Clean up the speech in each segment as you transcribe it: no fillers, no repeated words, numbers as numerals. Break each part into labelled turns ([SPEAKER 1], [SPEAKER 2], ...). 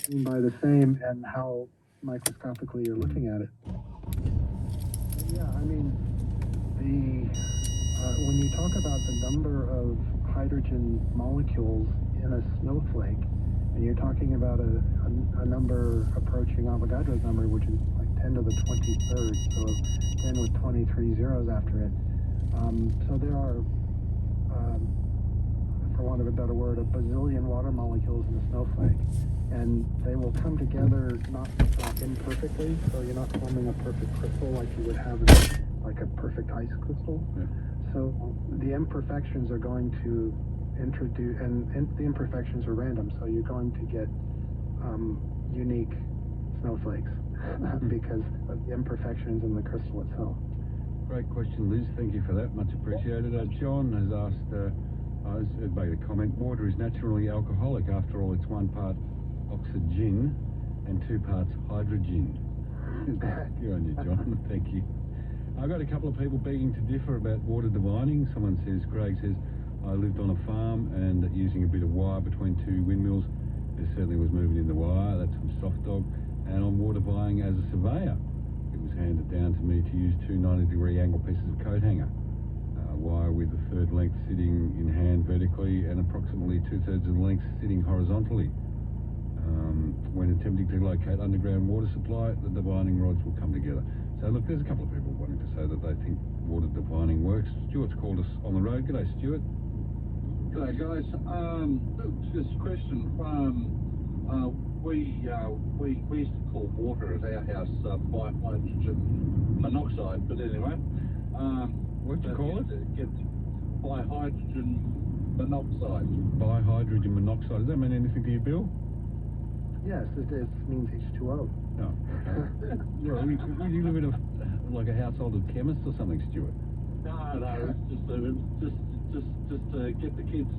[SPEAKER 1] mean by the same and how microscopically you're looking at it. Yeah, I mean, when you talk about the number of hydrogen molecules in a snowflake, and you're talking about a number approaching Avogadro's number, which is like 10 to the 23rd, so 10 with 23 zeros after it. So there are, for want of a better word, a bazillion water molecules in a snowflake. And they will come together not imperfectly, so you're not forming a perfect crystal like you would have in like a perfect ice crystal. Yeah. So the imperfections are going to introduce, and the imperfections are random, so you're going to get unique snowflakes because of the imperfections in the crystal itself.
[SPEAKER 2] Great question, Liz. Thank you for that. Much appreciated. John has asked, has made a comment, water is naturally alcoholic. After all, it's 1 part oxygen and 2 parts hydrogen. Good on you, John. Thank you. I've got a couple of people begging to differ about water divining. Someone says, Craig says, I lived on a farm and using a bit of wire between 2 windmills, there certainly was movement in the wire. That's from Soft Dog. And I'm water divining as a surveyor. It was handed down to me to use 2 90-degree angle pieces of coat hanger. Wire with a third length sitting in hand vertically and approximately 2/3 of the length sitting horizontally. When attempting to locate underground water supply, the divining rods will come together. So look, there's a couple of people wanting to say that they think water divining works. Stuart's called us on the road. G'day, Stuart.
[SPEAKER 3] G'day, guys. Just a question. We used to call water at our house bihydrogen monoxide, but anyway.
[SPEAKER 2] What do you call it?
[SPEAKER 3] Bihydrogen monoxide.
[SPEAKER 2] Bihydrogen monoxide. Does that mean anything to you, Bill?
[SPEAKER 1] Yes, it means H2O.
[SPEAKER 2] No. Okay. Well, you live in like a household of chemists or something, Stuart?
[SPEAKER 3] No, it's just to get the kids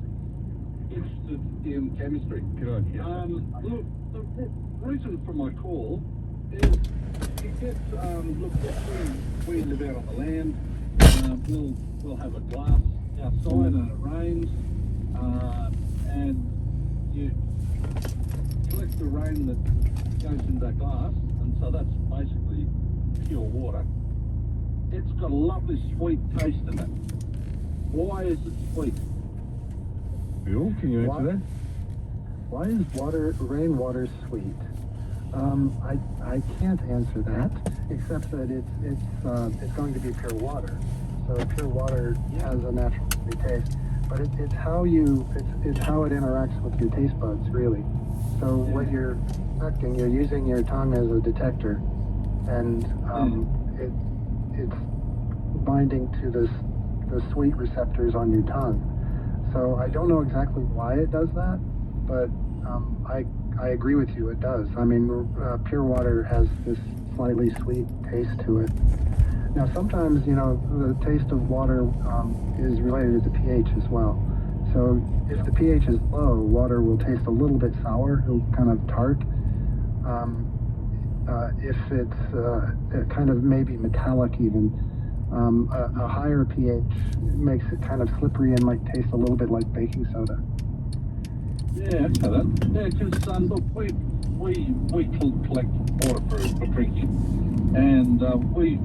[SPEAKER 3] interested in chemistry.
[SPEAKER 2] Good on you.
[SPEAKER 3] Look, the reason for my call is you get look, we live out on the land. We'll have a glass outside and it rains, and you collect the rain that goes in that glass, and so that's basically pure water. It's got a lovely sweet taste in it. Why is it sweet?
[SPEAKER 2] Bill, can you answer that?
[SPEAKER 1] Why is rainwater sweet? I can't answer that, except that it's going to be pure water. So pure water has a natural sweet taste, but it's how it interacts with your taste buds, really. So what you're detecting, you're using your tongue as a detector, and it's binding to the sweet receptors on your tongue. So I don't know exactly why it does that, but I agree with you, it does. I mean, pure water has this slightly sweet taste to it. Now sometimes, the taste of water is related to the pH as well. So if the pH is low, water will taste a little bit sour, kind of tart. If it's kind of maybe metallic even, a higher pH makes it kind of slippery and might taste a little bit like baking soda.
[SPEAKER 3] Yeah, I know that. Yeah, because look, we collect water for drinking, and we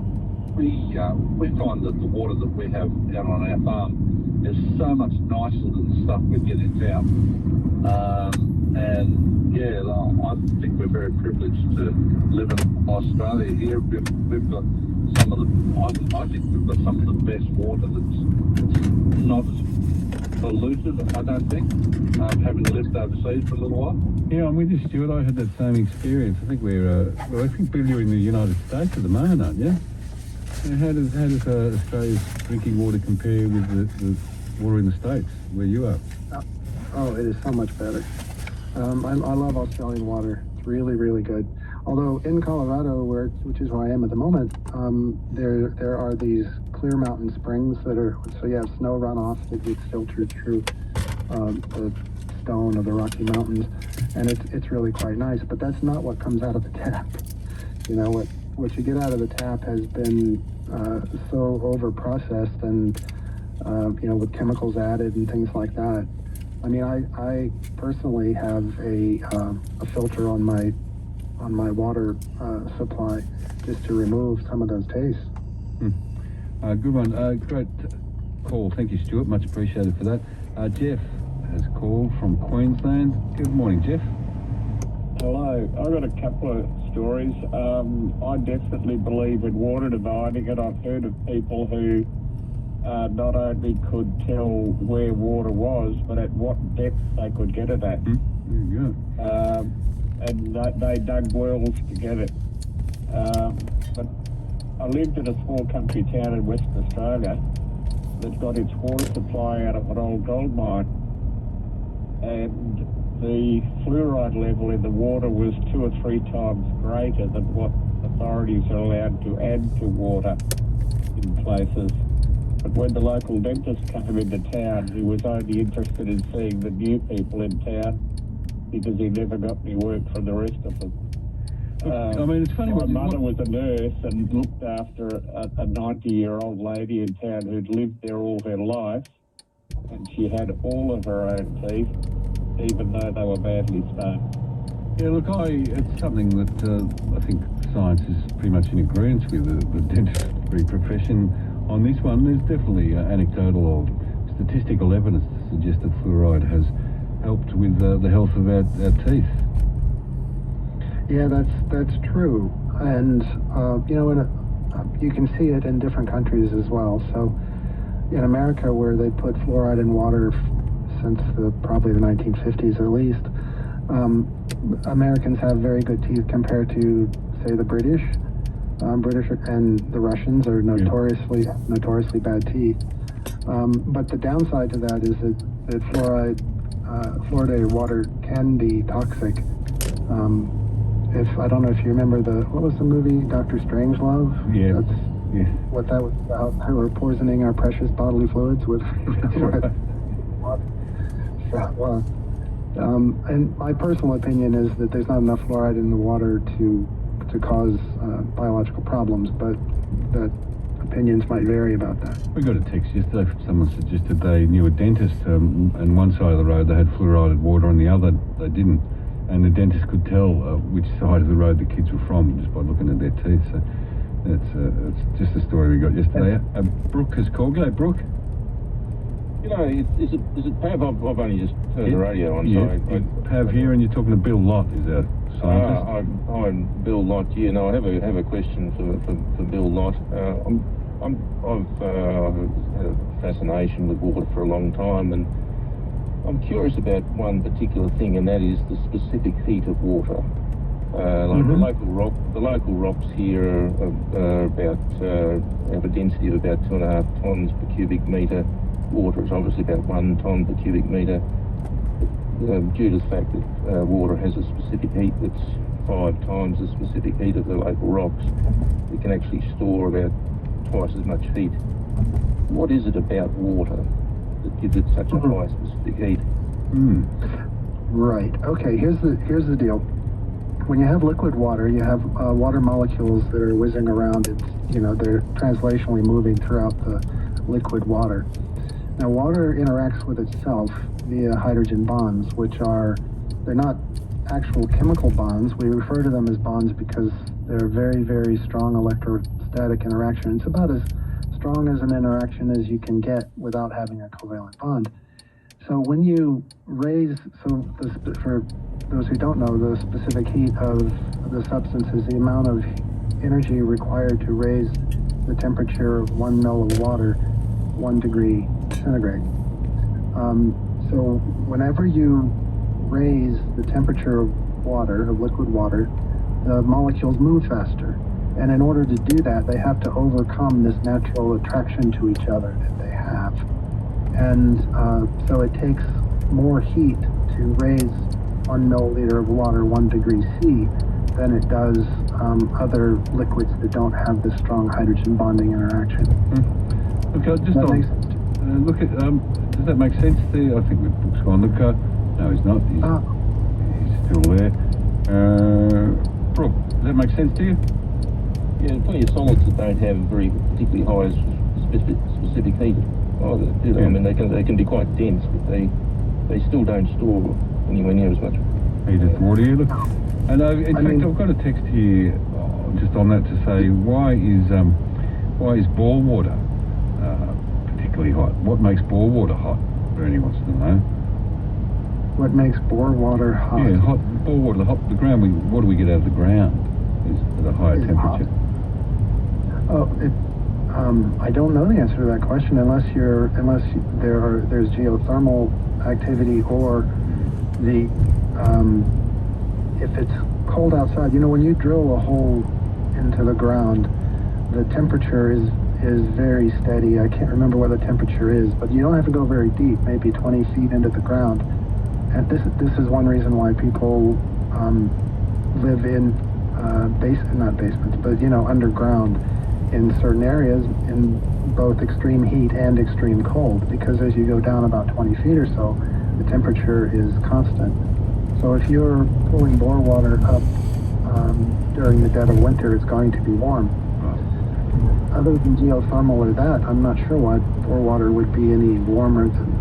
[SPEAKER 3] find that the water that we have out on our farm is so much nicer than the stuff we get in town. And yeah, I think we're very privileged to live in Australia here. We've got some of the, I think we've got some of the best water that's not as polluted, I don't think, having lived overseas for a little while.
[SPEAKER 2] Yeah, I'm with you, Stuart. I had that same experience. I think I think Bill, you're in the United States at the moment, aren't you? And how does Australia's drinking water compare with the water in the States, where you are?
[SPEAKER 1] Oh, it is so much better. I love Australian water. It's really, really good. Although in Colorado, which is where I am at the moment, there are these clear mountain springs that are, so you have snow runoff that gets filtered through the stone of the Rocky Mountains, and it's really quite nice. But that's not what comes out of the tap. What you get out of the tap has been so over processed and with chemicals added and things like that. I mean, I personally have a filter on my water supply just to remove some of those tastes.
[SPEAKER 2] Good one. Great call. Thank you, Stuart. Much appreciated for that. Jeff has called from Queensland. Good morning, Jeff.
[SPEAKER 4] Hello. I've got a couple of stories. I definitely believe in water dividing, and I've heard of people who not only could tell where water was, but at what depth they could get it at.
[SPEAKER 2] There you go.
[SPEAKER 4] And they dug wells to get it. But I lived in a small country town in Western Australia that got its water supply out of an old gold mine. And the fluoride level in the water was 2 or 3 times greater than what authorities are allowed to add to water in places. But when the local dentist came into town, he was only interested in seeing the new people in town because he never got any work from the rest of them.
[SPEAKER 2] I mean, it's funny.
[SPEAKER 4] My mother was a nurse and looked after a 90-year-old lady in town who'd lived there all her life, and she had all of her own teeth, even though they were badly stoned.
[SPEAKER 2] Yeah, look, it's something that I think science is pretty much in agreement with the dentistry profession on this one. There's definitely anecdotal or statistical evidence to suggest that fluoride has helped with the health of our teeth.
[SPEAKER 1] Yeah, that's true, and you know, you can see it in different countries as well. So, in America, where they put fluoride in water since probably the 1950s at least, Americans have very good teeth compared to, say, the British. British and the Russians are notoriously bad teeth. But the downside to that is that fluoridated water can be toxic. I don't know if you remember what was the movie, Dr. Strangelove?
[SPEAKER 2] Yeah.
[SPEAKER 1] That's what that was about. How we're poisoning our precious bodily fluids with water. And my personal opinion is that there's not enough fluoride in the water to cause biological problems, but that opinions might vary about that.
[SPEAKER 2] We got a text yesterday from someone suggested they knew a dentist, and one side of the road they had fluoridated water, on the other they didn't. And the dentist could tell which side of the road the kids were from just by looking at their teeth. So it's just a story we got yesterday. Brooke has called. G'day, Brooke.
[SPEAKER 5] You know, is it Pav? I've only just turned the radio on.
[SPEAKER 2] Yeah,
[SPEAKER 5] So
[SPEAKER 2] Pav here, and you're talking to Bill Lott, is our scientist.
[SPEAKER 5] I'm Bill Lott. Yeah, no, I have a question for Bill Lott. I've had a fascination with water for a long time, and I'm curious about one particular thing, and that is the specific heat of water. Like the local rocks here are about have a density of about 2.5 tons per cubic metre. Water is obviously about 1 ton per cubic metre. Due to the fact that water has a specific heat that's 5 times the specific heat of the local rocks, it can actually store about twice as much heat. What is it about water that gives it such a high specific heat?
[SPEAKER 1] Right. Okay. Here's the deal. When you have liquid water, you have water molecules that are whizzing around. They're translationally moving throughout the liquid water. Now, water interacts with itself via hydrogen bonds, they're not actual chemical bonds. We refer to them as bonds because they're very, very strong electrostatic interaction. It's about as strong as an interaction as you can get without having a covalent bond. So when you for those who don't know, the specific heat of the substance is the amount of energy required to raise the temperature of 1 ml of water 1 degree centigrade. So whenever you raise the temperature of liquid water, the molecules move faster. And in order to do that, they have to overcome this natural attraction to each other that they have. And so it takes more heat to raise 1 milliliter of water 1 degree C than it does other liquids that don't have this strong hydrogen bonding interaction.
[SPEAKER 2] Look, does that make sense to you? I think Brooke's gone. Look, no, he's not. He's still there. Brooke, does that make sense to you?
[SPEAKER 5] Yeah, plenty of solids that don't have very particularly high specific heat. Oh, I mean, they can be quite dense, but they they still don't store anywhere near as much.
[SPEAKER 2] Heated water, yeah. Look, and in fact,
[SPEAKER 1] mean-
[SPEAKER 2] I've got a text here just on that to say why is bore water particularly hot? What makes bore water hot? Bernie wants to know.
[SPEAKER 1] What makes bore water hot?
[SPEAKER 2] Yeah, hot bore water. The ground. What do we get out of the ground? Is at a higher
[SPEAKER 1] Is hot.
[SPEAKER 2] temperature.
[SPEAKER 1] Oh, I don't know the answer to that question unless there's geothermal activity or if it's cold outside. You know, when you drill a hole into the ground, the temperature is very steady. I can't remember what the temperature is, but you don't have to go very deep, maybe 20 feet into the ground. And this is one reason why people live in not basements, but underground in certain areas in both extreme heat and extreme cold, because as you go down about 20 feet or so, the temperature is constant. So if you're pulling bore water up during the dead of winter, it's going to be warm. Other than geothermal or that, I'm not sure why bore water would be any warmer than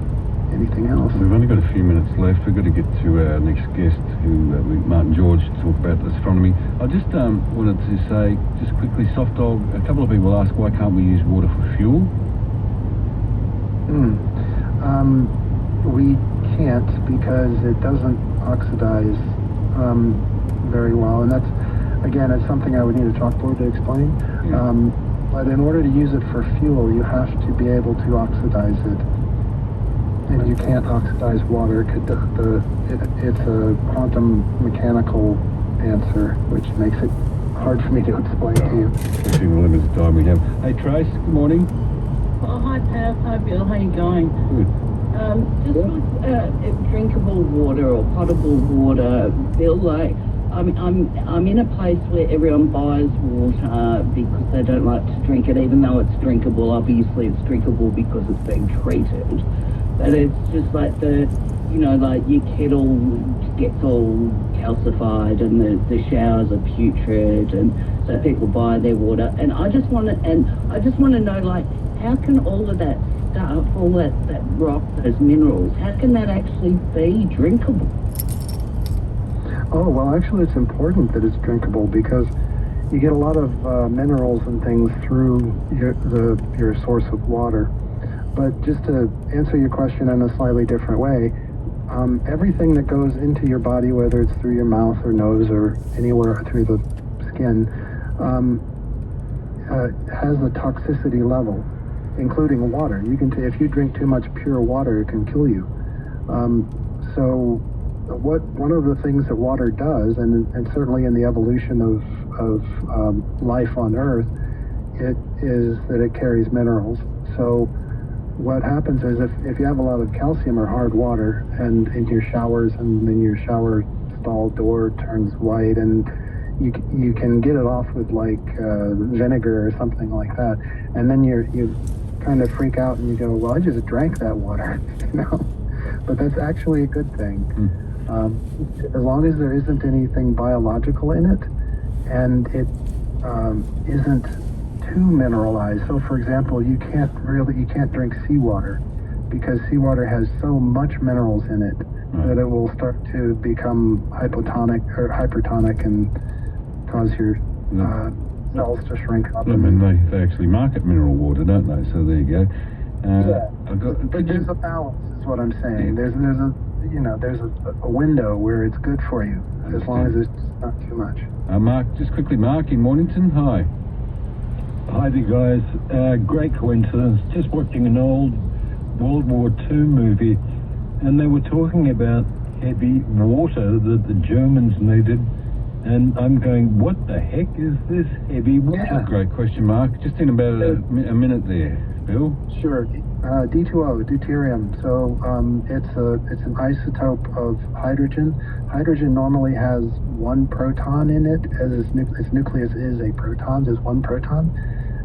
[SPEAKER 1] anything else.
[SPEAKER 2] We've only got a few minutes left. We've got to get to our next guest, Martin George, to talk about astronomy. I just wanted to say, just quickly, Soft Dog, a couple of people ask why can't we use water for fuel?
[SPEAKER 1] We can't because it doesn't oxidize very well, and that's, again, it's something I would need a chalkboard to explain.
[SPEAKER 2] Yeah.
[SPEAKER 1] But in order to use it for fuel, you have to be able to oxidize it. And you can't oxidize water. It's a quantum mechanical answer, which makes it hard for me to explain to you.
[SPEAKER 2] Especially in the limited time we have. Hey, Trace, good morning.
[SPEAKER 6] Oh, hi, Pat. Hi, Bill. How you going?
[SPEAKER 2] Good.
[SPEAKER 6] Just with drinkable water or potable water, Bill, like, I'm in a place where everyone buys water because they don't like to drink it, even though it's drinkable. Obviously, it's drinkable because it's been treated. But it's just like like your kettle gets all calcified and the showers are putrid, and so people buy their water. And I just want to know, like, how can all of that stuff, all that rock, those minerals, how can that actually be drinkable?
[SPEAKER 1] Oh, well, actually, it's important that it's drinkable because you get a lot of minerals and things through your source of water. But just to answer your question in a slightly different way, everything that goes into your body, whether it's through your mouth or nose or anywhere through the skin, has a toxicity level, including water. If you drink too much pure water, it can kill you. So one of the things that water does, and certainly in the evolution of life on Earth, it is that it carries minerals. So what happens is if you have a lot of calcium or hard water and in your showers, and then your shower stall door turns white, and you can get it off with like vinegar or something like that, and then you kind of freak out and you go, well, I just drank that water, but that's actually a good thing. As long as there isn't anything biological in it, and it isn't too mineralized. So for example, you can't drink seawater because seawater has so much minerals in it that it will start to become hypertonic and cause your cells to shrink up.
[SPEAKER 2] I mean, they actually market mineral water, don't they? So there you go.
[SPEAKER 1] But there's a balance, is what I'm saying. There's a window where it's good for you, as long as it's not too much.
[SPEAKER 2] Mark, just quickly, Mark in Mornington, hi.
[SPEAKER 7] Hi there, guys. Great coincidence. Just watching an old World War II movie, and they were talking about heavy water that the Germans needed, and I'm going, what the heck is this heavy water?
[SPEAKER 2] Yeah. Great question, Mark. Just in about a minute there, Bill.
[SPEAKER 1] Sure. D2O, deuterium. So it's an isotope of hydrogen. Hydrogen normally has one proton in it, as its nucleus is a proton. There's one proton.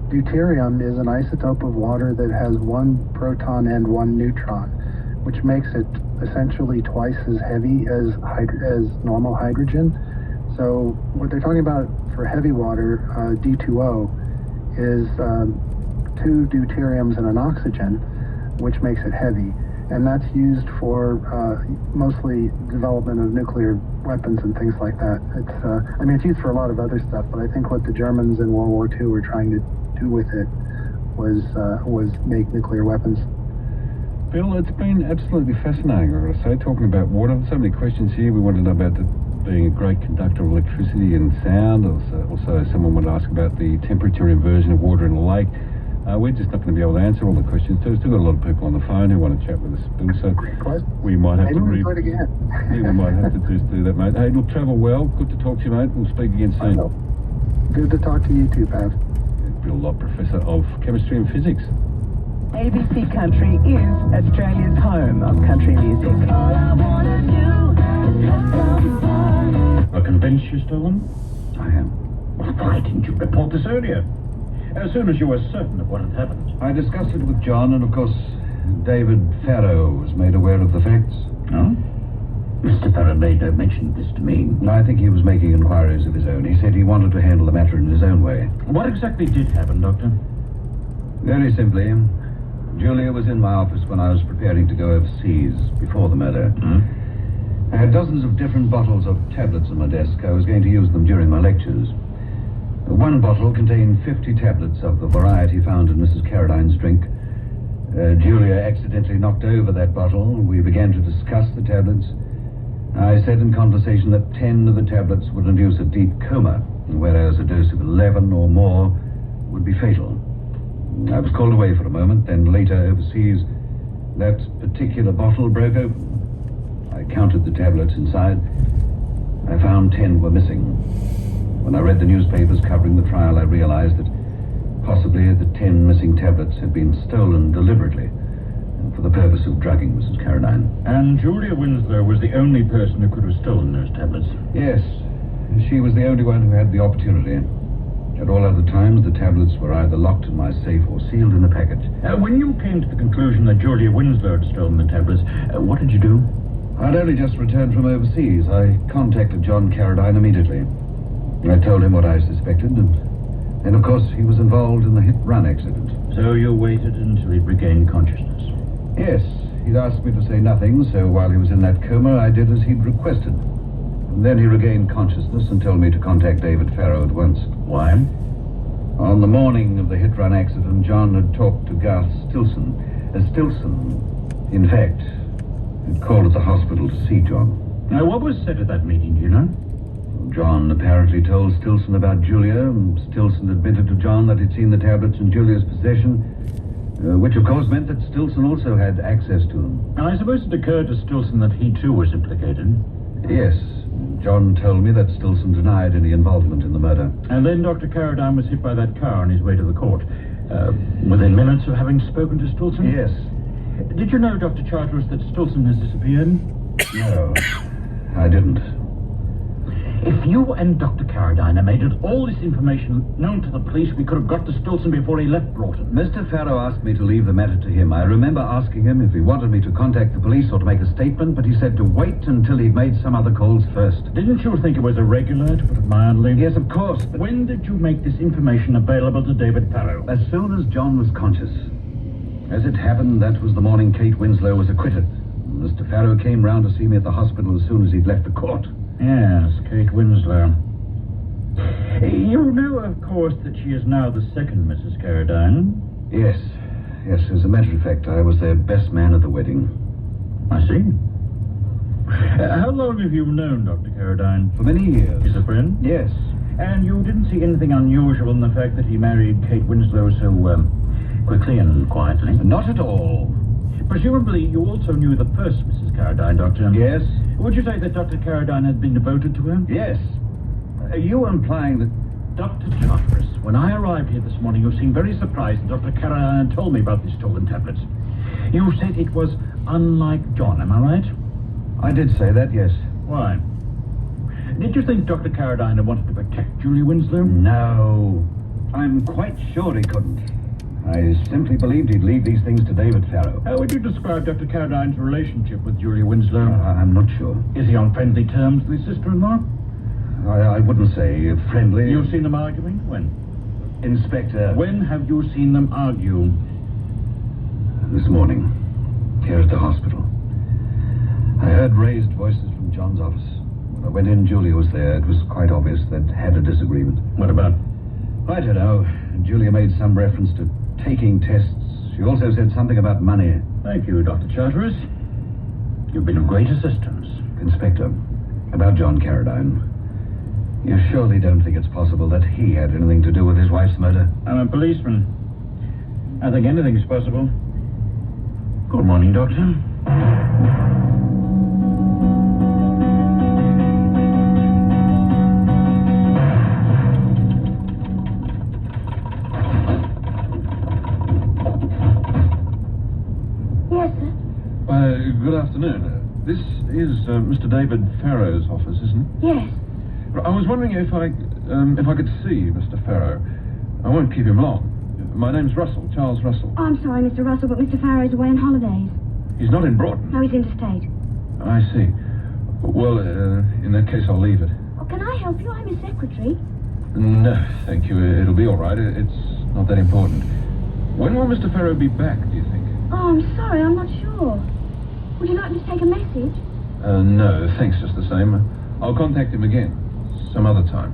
[SPEAKER 1] Deuterium is an isotope of water that has one proton and one neutron, which makes it essentially twice as heavy as normal hydrogen. So what they're talking about for heavy water, D2O, is two deuteriums and an oxygen, which makes it heavy. and that's used for mostly development of nuclear weapons and things like that. It's used for a lot of other stuff, but I think what the Germans in World War II were trying to do with it was make nuclear weapons.
[SPEAKER 2] Bill, it's been absolutely fascinating, I've got to say, talking about water. So many questions here. We want to know about being a great conductor of electricity and sound. Also, someone would ask about the temperature inversion of water in a lake. We're just not going to be able to answer all the questions. There's still got a lot of people on the phone who want to chat with us, Bill. So
[SPEAKER 1] Great question.
[SPEAKER 2] we might have
[SPEAKER 1] Maybe
[SPEAKER 2] to
[SPEAKER 1] we'll do it again.
[SPEAKER 2] Yeah, we might have to just do that, mate. Hey, look, travel well. Good to talk to you, mate. We'll speak again
[SPEAKER 1] I
[SPEAKER 2] soon.
[SPEAKER 1] know. Good to talk to you too, Pav.
[SPEAKER 2] Bill Lott, Professor of Chemistry and Physics.
[SPEAKER 8] ABC Country is Australia's home of country music.
[SPEAKER 9] Are convinced you're stolen?
[SPEAKER 2] I am.
[SPEAKER 9] Well, why didn't you report this earlier? As soon as you were certain of what had happened.
[SPEAKER 2] I discussed it with John, and of course, David Farrow was made aware of the facts.
[SPEAKER 9] Oh? Mr. Farrow made no mention of this to me.
[SPEAKER 2] I think he was making inquiries of his own. He said he wanted to handle the matter in his own way.
[SPEAKER 9] What exactly did happen, Doctor?
[SPEAKER 2] Very simply, Julia was in my office when I was preparing to go overseas before the murder. I had dozens of different bottles of tablets on my desk. I was going to use them during my lectures. One bottle contained 50 tablets of the variety found in Mrs. Carradine's drink. Julia accidentally knocked over that bottle. We began to discuss the tablets. I said in conversation that 10 of the tablets would induce a deep coma, whereas a dose of 11 or more would be fatal. I was called away for a moment, then later overseas, that particular bottle broke open. I counted the tablets inside. I found 10 were missing. When I read the newspapers covering the trial, I realized that possibly the 10 missing tablets had been stolen deliberately for the purpose of drugging Mrs. Carradine.
[SPEAKER 9] And Julia Winslow was the only person who could have stolen those tablets?
[SPEAKER 2] Yes, she was the only one who had the opportunity. At all other times, the tablets were either locked in my safe or sealed in a package.
[SPEAKER 9] When you came to the conclusion that Julia Winslow had stolen the tablets, what did you do?
[SPEAKER 2] I'd only just returned from overseas. I contacted John Carradine immediately. I told him what I suspected, and of course he was involved in the hit-run accident.
[SPEAKER 9] So you waited until he regained consciousness?
[SPEAKER 2] Yes, he'd asked me to say nothing, so while he was in that coma, I did as he'd requested. And then he regained consciousness and told me to contact David Farrow at once.
[SPEAKER 9] Why?
[SPEAKER 2] On the morning of the hit-run accident, John had talked to Garth Stilson. Stilson, in fact, had called at the hospital to see John.
[SPEAKER 9] Now, what was said at that meeting, do you know?
[SPEAKER 2] John apparently told Stilson about Julia, and Stilson admitted to John that he'd seen the tablets in Julia's possession, which of course meant that Stilson also had access to them.
[SPEAKER 9] Now, I suppose it occurred to Stilson that he too was implicated.
[SPEAKER 2] Yes, John told me that Stilson denied any involvement in the murder.
[SPEAKER 9] And then Dr. Carradine was hit by that car on his way to the court. Within minutes of having spoken to Stilson?
[SPEAKER 2] Yes.
[SPEAKER 9] Did you know, Dr. Charteris, that Stilson has disappeared?
[SPEAKER 2] No, I didn't.
[SPEAKER 9] If you and Dr. Carradine had made all this information known to the police, we could have got to Stilson before he left Broughton.
[SPEAKER 2] Mr. Farrow asked me to leave the matter to him. I remember asking him if he wanted me to contact the police or to make a statement, but he said to wait until he'd made some other calls first.
[SPEAKER 9] Didn't you think it was irregular, to put it mildly?
[SPEAKER 2] Yes, of course, but
[SPEAKER 9] When did you make this information available to David Farrow?
[SPEAKER 2] as soon as John was conscious. As it happened, that was the morning Kate Winslow was acquitted. Mr. Farrow came round to see me at the hospital as soon as he'd left the court.
[SPEAKER 9] Yes, Kate Winslow. You know, of course, that she is now the second Mrs. Carradine.
[SPEAKER 2] Yes, as a matter of fact, I was their best man at the wedding.
[SPEAKER 9] I see. How long have you known Dr. Carradine?
[SPEAKER 2] For many years.
[SPEAKER 9] He's a friend?
[SPEAKER 2] Yes.
[SPEAKER 9] And you didn't see anything unusual in the fact that he married Kate Winslow so, quickly and quietly?
[SPEAKER 2] Not at all.
[SPEAKER 9] Presumably, you also knew the first Mrs. Carradine, Doctor.
[SPEAKER 2] Yes.
[SPEAKER 9] Would you say that Dr. Carradine had been devoted to her?
[SPEAKER 2] Yes. Are you implying that...
[SPEAKER 9] Dr. Charteris, when I arrived here this morning, you seemed very surprised that Dr. Carradine told me about these stolen tablets. You said it was unlike John, am I right?
[SPEAKER 2] I did say that, yes.
[SPEAKER 9] Why? Did you think Dr. Carradine had wanted to protect Julia Winslow?
[SPEAKER 2] No. I'm quite sure he couldn't. I simply believed he'd leave these things to David Farrow.
[SPEAKER 9] How would you describe Dr. Carradine's relationship with Julia Winslow?
[SPEAKER 2] I'm not sure.
[SPEAKER 9] Is he on friendly terms with his sister-in-law?
[SPEAKER 2] I wouldn't say friendly.
[SPEAKER 9] You've seen them arguing? When?
[SPEAKER 2] Inspector.
[SPEAKER 9] When have you seen them argue?
[SPEAKER 2] This morning.
[SPEAKER 10] here at the hospital. I heard raised voices from John's office. When I went in, Julia was there. It was quite obvious they'd had a disagreement.
[SPEAKER 9] What about?
[SPEAKER 10] I don't know. Julia made some reference to taking tests. She also said something about money.
[SPEAKER 9] Thank you, Dr. Charteris. You've been of great assistance.
[SPEAKER 10] Inspector, about John Carradine. You surely don't think it's possible that he had anything to do with his wife's murder?
[SPEAKER 9] I'm a policeman. I think anything's possible. Good morning, Doctor.
[SPEAKER 6] Yes, sir.
[SPEAKER 2] Good afternoon. This is Mr. David Farrow's office, isn't it?
[SPEAKER 6] Yes.
[SPEAKER 2] I was wondering if I could see Mr. Farrow. I won't keep him long. My name's Russell, Charles Russell.
[SPEAKER 11] Oh, I'm sorry, Mr. Russell, but Mr. Farrow's away on holidays.
[SPEAKER 2] He's not in Broughton.
[SPEAKER 11] No, he's interstate.
[SPEAKER 2] I see. Well, in that case, I'll leave it.
[SPEAKER 11] Oh, can I help you? I'm his secretary.
[SPEAKER 2] No, thank you. It'll be all right. It's not that important. When will Mr. Farrow be back, do you think?
[SPEAKER 11] Oh, I'm sorry, I'm not sure. Would you like me to take a message?
[SPEAKER 2] No, thanks just the same. I'll contact him again, some other time.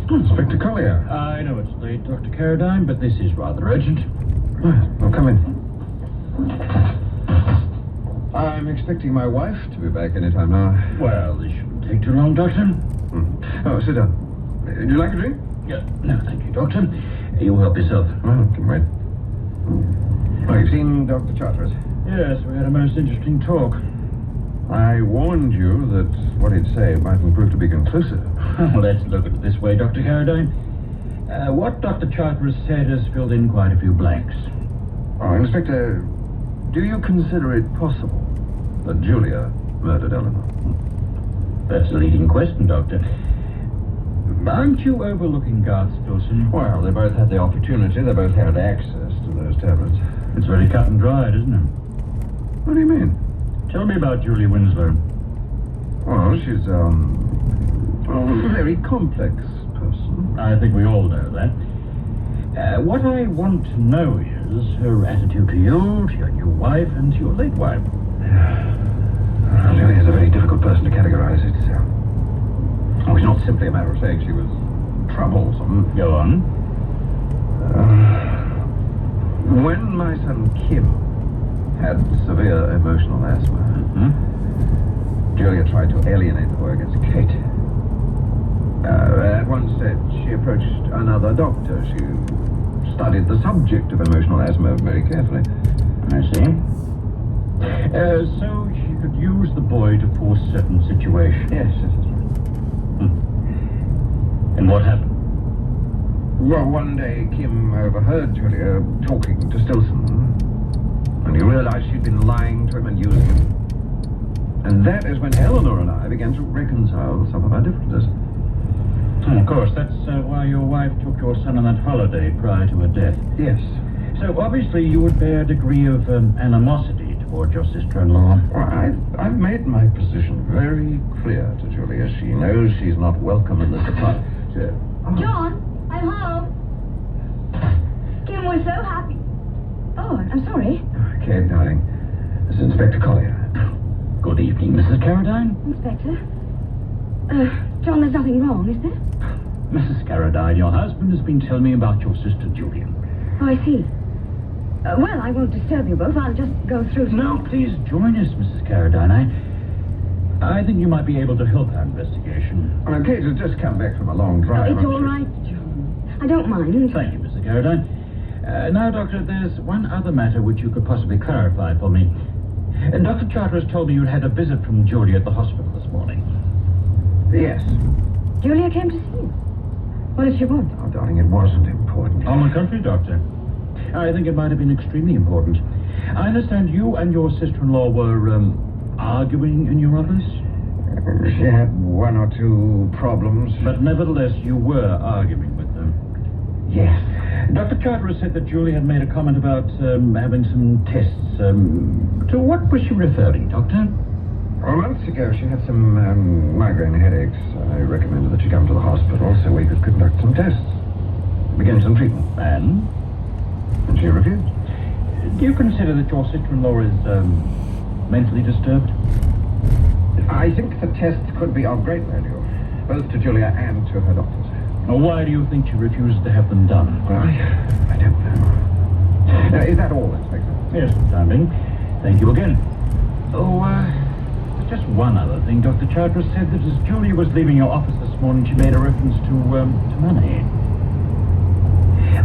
[SPEAKER 2] Inspector Collier.
[SPEAKER 9] I know it's late, Dr. Carradine, but this is rather urgent.
[SPEAKER 2] Well, come in. I'm expecting my wife to be back any time now.
[SPEAKER 9] Well, this shouldn't take too long, Doctor.
[SPEAKER 2] Oh, sit down. Would you like a drink?
[SPEAKER 9] No, thank you, Doctor. You help yourself.
[SPEAKER 2] Well, can wait. Oh, you've seen Dr. Charteris?
[SPEAKER 9] Yes, we had a most interesting talk.
[SPEAKER 2] I warned you that what he'd say mightn't prove to be conclusive.
[SPEAKER 9] Well, let's look at it this way, Dr. Carradine. What Dr. Charteris said has filled in quite a few blanks.
[SPEAKER 2] Oh, Inspector, do you consider it possible that Julia murdered Eleanor?
[SPEAKER 9] That's a leading question, Doctor. Aren't you overlooking Garth Wilson?
[SPEAKER 2] Well, they both had the opportunity. They both had access to those tablets.
[SPEAKER 9] It's very cut and dried, isn't it?
[SPEAKER 2] What do you mean?
[SPEAKER 9] Tell me about Julie Winslow.
[SPEAKER 2] Well, she's, a very complex person.
[SPEAKER 9] I think we all know that. What I want to know is her attitude to you, to your new wife, and to your late wife.
[SPEAKER 2] Julia's a very difficult person to categorize. It's not simply a matter of saying she was troublesome.
[SPEAKER 9] Go on.
[SPEAKER 2] When my son Kim had severe emotional asthma, Julia tried to alienate the boy against Kate. At one stage, she approached another doctor. She studied the subject of emotional asthma very carefully.
[SPEAKER 9] I see. So she could use the boy to force certain situations.
[SPEAKER 2] Yes, that's right.
[SPEAKER 9] And what happened?
[SPEAKER 2] Well, one day Kim overheard Julia talking to Stilson, and he realized she'd been lying to him and using him. And that is when Eleanor and I began to reconcile some of our differences.
[SPEAKER 9] And of course, that's why your wife took your son on that holiday prior to her death.
[SPEAKER 2] Yes.
[SPEAKER 9] So obviously you would bear a degree of animosity toward your sister-in-law.
[SPEAKER 2] Well, I've made my position very clear to Julia. She knows she's not welcome in this apartment.
[SPEAKER 11] John, I'm home. Kim was so happy. Oh, I'm sorry.
[SPEAKER 2] Kate, darling, this is Inspector Collier.
[SPEAKER 9] Good evening, Mrs. Carradine.
[SPEAKER 11] Inspector. John, there's nothing wrong, is there?
[SPEAKER 9] Mrs. Carradine, your husband has been telling me about your sister Julia.
[SPEAKER 11] Oh, I see. Well, I won't disturb you both. I'll just go through...
[SPEAKER 9] No, please join us, Mrs. Carradine. I think you might be able to help our investigation.
[SPEAKER 2] Well, Kate has just come back from a long
[SPEAKER 11] Oh,
[SPEAKER 2] drive.
[SPEAKER 11] it's all right, John. I don't mind.
[SPEAKER 9] Thank you, Mrs. Carradine. Now, Doctor, there's one other matter which you could possibly clarify for me. Dr. Charteris told me you'd had a visit from Julia at the hospital this morning.
[SPEAKER 2] Yes.
[SPEAKER 11] Julia came to see you. What did she want?
[SPEAKER 2] Oh, darling, it wasn't important.
[SPEAKER 9] On the contrary, Doctor. I think it might have been extremely important. I understand you and your sister-in-law were, arguing in your office?
[SPEAKER 2] She had one or two problems.
[SPEAKER 9] But nevertheless, you were arguing with them.
[SPEAKER 2] Yes.
[SPEAKER 9] Dr. Charteris said that Julie had made a comment about having some tests. To what was she referring, Doctor?
[SPEAKER 10] Well, months ago, she had some migraine headaches. I recommended that she come to the hospital so we could conduct some tests, begin some treatment.
[SPEAKER 9] And?
[SPEAKER 10] And she refused.
[SPEAKER 9] Do you consider that your sister-in-law is, mentally disturbed?
[SPEAKER 10] I think the tests could be of great value, both to Julia and to her doctors.
[SPEAKER 9] Now, why do you think she refuses to have them done?
[SPEAKER 10] Well, I don't know. Is that all, Inspector?
[SPEAKER 9] Yes, for the time being. Thank you again. Oh, there's just one other thing. Dr. Charteris said that as Julia was leaving your office this morning, she made a reference to money.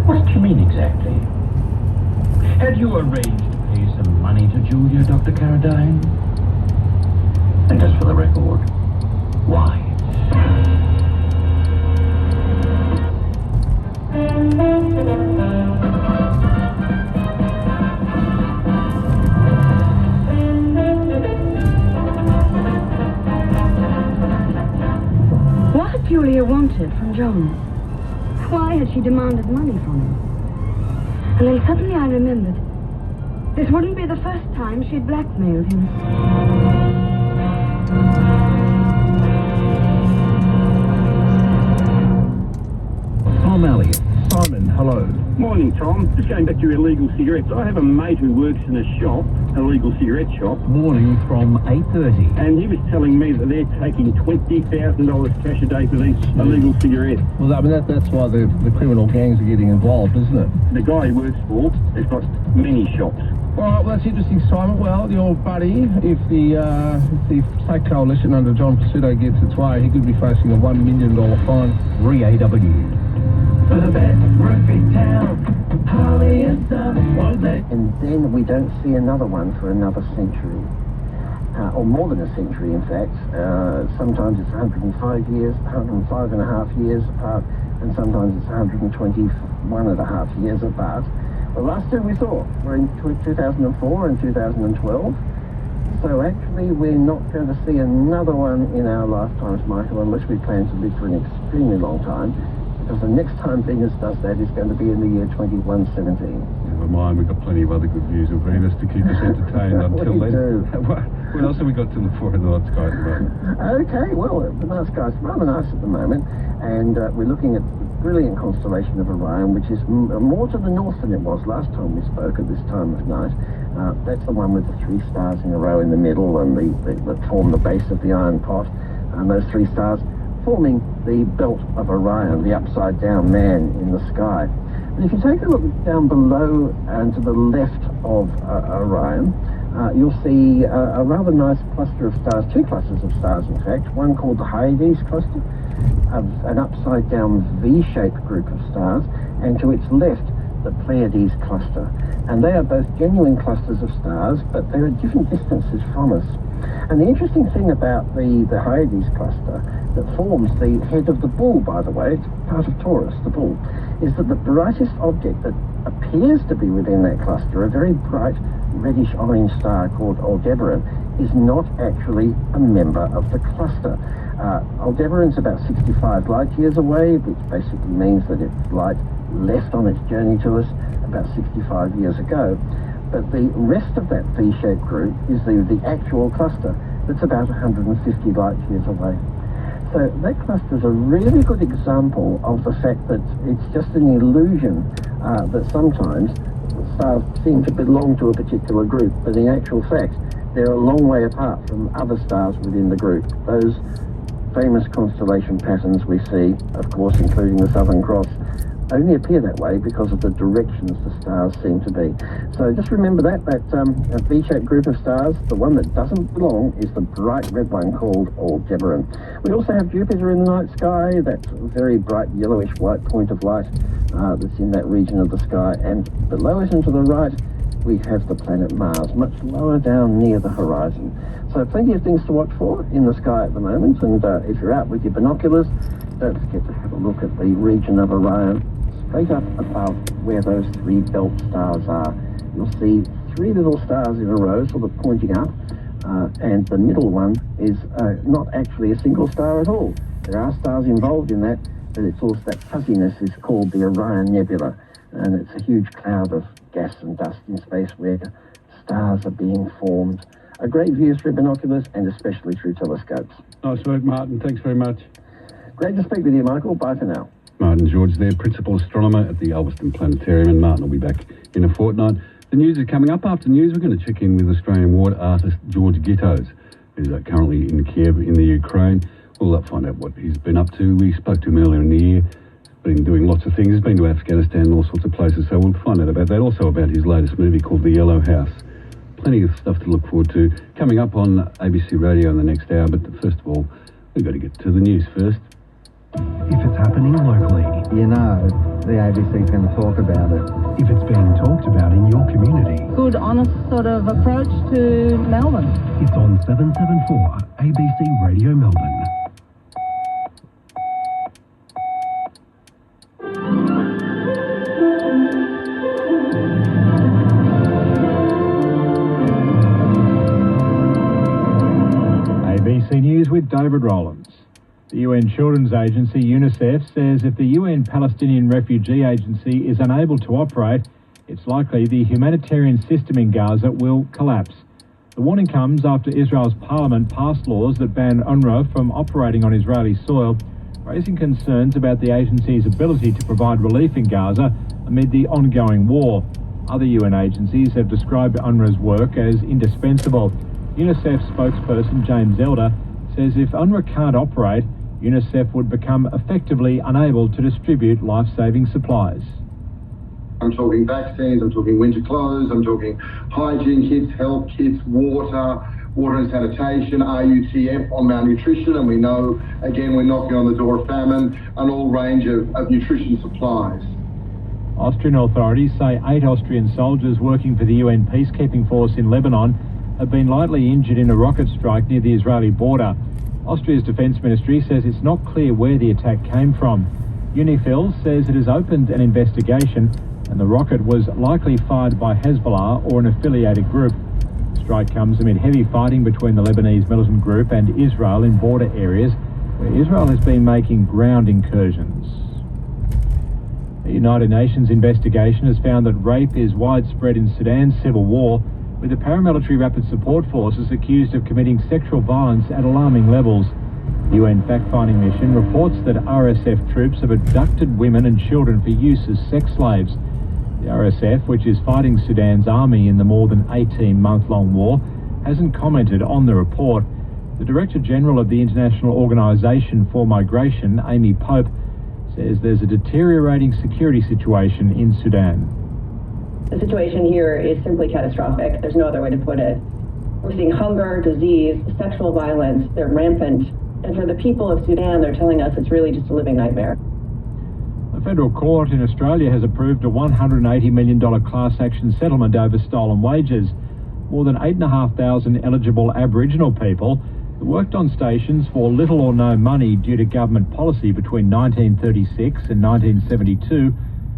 [SPEAKER 9] What did she mean exactly? Had you arranged to pay some money to Julia, Dr. Carradine? And just for the record, why?
[SPEAKER 11] What had Julia wanted from John? Why had she demanded money from him? And then suddenly I remembered. This wouldn't be the first time she'd blackmailed him.
[SPEAKER 9] Tom Elliott. Simon, hello.
[SPEAKER 4] Morning, Tom. Just going back to your illegal cigarettes. I have a mate who works in a shop, a legal cigarette shop,
[SPEAKER 9] Morning from 8:30.
[SPEAKER 4] and he was telling me that they're taking $20,000 cash a day for these illegal cigarettes.
[SPEAKER 12] Well, I mean, that's why the criminal gangs are getting involved, isn't it?
[SPEAKER 4] The guy he works for has got many shops.
[SPEAKER 12] All right, well, that's interesting, Simon. Well, your buddy, if the State Coalition under John Pizzuto gets its way, he could be facing a $1 million fine.
[SPEAKER 9] Re-AW. For the best rugby town, Holly and Sun, was it?
[SPEAKER 13] And then we don't see another one for another century, or more than a century, in fact. Sometimes it's 105 years, 105 and a half years apart, and sometimes it's 121 and a half years apart. The last two we saw were in 2004 and 2012. So actually, we're not going to see another one in our lifetimes, Michael, unless we plan to live for an extremely long time. Because the next time Venus does that is going to be in the year 2117.
[SPEAKER 2] Never mind, we've got plenty of other good views of Venus to keep us entertained until then. What else have we got to look for in the night sky at the moment?
[SPEAKER 13] Okay, well, the night sky's rather nice at the moment, and we're looking at the brilliant constellation of Orion, which is more to the north than it was last time we spoke at this time of night. That's the one with the three stars in a row in the middle and that form the base of the iron pot, and those three stars forming the belt of Orion, the upside-down man in the sky. And if you take a look down below and to the left of Orion, you'll see a rather nice cluster of stars, two clusters of stars in fact, one called the Hyades cluster, an upside-down V-shaped group of stars, and to its left, the Pleiades cluster. And they are both genuine clusters of stars, but they're at different distances from us. And the interesting thing about the Hyades cluster that forms the head of the bull, by the way, it's part of Taurus, the bull, is that the brightest object that appears to be within that cluster, a very bright reddish-orange star called Aldebaran, is not actually a member of the cluster. Aldebaran's about 65 light years away, which basically means that its light left on its journey to us about 65 years ago. But the rest of that V-shaped group is the actual cluster that's about 150 light years away. So that cluster is a really good example of the fact that it's just an illusion that sometimes stars seem to belong to a particular group, but in actual fact, they're a long way apart from other stars within the group. Those famous constellation patterns we see, of course, including the Southern Cross, only appear that way because of the directions the stars seem to be. So just remember that V-shaped group of stars, the one that doesn't belong is the bright red one called Aldebaran. We also have Jupiter in the night sky, that very bright yellowish white point of light that's in that region of the sky, and below it and to the right we have the planet Mars, much lower down near the horizon. So plenty of things to watch for in the sky at the moment, and if you're out with your binoculars, don't forget to have a look at the region of Orion. Straight up above where those three belt stars are, you'll see three little stars in a row sort of pointing up, and the middle one is not actually a single star at all. There are stars involved in that, but it's also that fuzziness is called the Orion Nebula, and it's a huge cloud of gas and dust in space where stars are being formed a great view through binoculars and especially through telescopes.
[SPEAKER 2] Nice work, Martin. Thanks very much.
[SPEAKER 13] Great to speak with you, Michael. Bye for now.
[SPEAKER 2] Martin George there, Principal Astronomer at the Ulverston Planetarium, and Martin will be back in a fortnight. The news is coming up. After news, we're going to check in with Australian war artist George Gittos, who's currently in Kiev in the Ukraine. We'll find out what he's been up to. We spoke to him earlier in the year. Been doing lots of things. He's been to Afghanistan and all sorts of places, so we'll find out about that. Also about his latest movie called The Yellow House. Plenty of stuff to look forward to coming up on ABC Radio in the next hour, but first of all, we've got to get to the news first.
[SPEAKER 14] If it's happening locally,
[SPEAKER 1] You know, the ABC's going to talk about it.
[SPEAKER 14] if it's being talked about in your community,
[SPEAKER 8] Good, honest sort of approach to Melbourne.
[SPEAKER 14] it's on 774 ABC Radio Melbourne.
[SPEAKER 15] ABC News with David Rowlands. The UN Children's Agency, UNICEF, says if the UN Palestinian Refugee Agency is unable to operate, it's likely the humanitarian system in Gaza will collapse. The warning comes after Israel's parliament passed laws that ban UNRWA from operating on Israeli soil, raising concerns about the agency's ability to provide relief in Gaza amid the ongoing war. Other UN agencies have described UNRWA's work as indispensable. UNICEF spokesperson James Elder says if UNRWA can't operate, UNICEF would become effectively unable to distribute life-saving supplies.
[SPEAKER 16] I'm talking vaccines, I'm talking winter clothes, I'm talking hygiene kits, health kits, water and sanitation, RUTF on malnutrition, and we know, again, we're knocking on the door of famine, and all range of nutrition supplies.
[SPEAKER 15] Austrian authorities say 8 Austrian soldiers working for the UN peacekeeping force in Lebanon have been lightly injured in a rocket strike near the Israeli border. Austria's defence ministry says it's not clear where the attack came from. UNIFIL says it has opened an investigation and the rocket was likely fired by Hezbollah or an affiliated group. The strike comes amid heavy fighting between the Lebanese militant group and Israel in border areas where Israel has been making ground incursions. The United Nations investigation has found that rape is widespread in Sudan's civil war, with the paramilitary Rapid Support Forces accused of committing sexual violence at alarming levels. The UN fact-finding mission reports that RSF troops have abducted women and children for use as sex slaves. The RSF, which is fighting Sudan's army in the more than 18-month-long war, hasn't commented on the report. The Director General of the International Organisation for Migration, Amy Pope, says there's a deteriorating security situation in Sudan.
[SPEAKER 17] The situation here is simply catastrophic. There's no other way to put it. We're seeing hunger, disease, sexual violence. They're rampant. And for the people of Sudan, they're telling us it's really just a living nightmare.
[SPEAKER 15] A federal court in Australia has approved a $180 million class action settlement over stolen wages. More than 8,500 eligible Aboriginal people who worked on stations for little or no money due to government policy between 1936 and 1972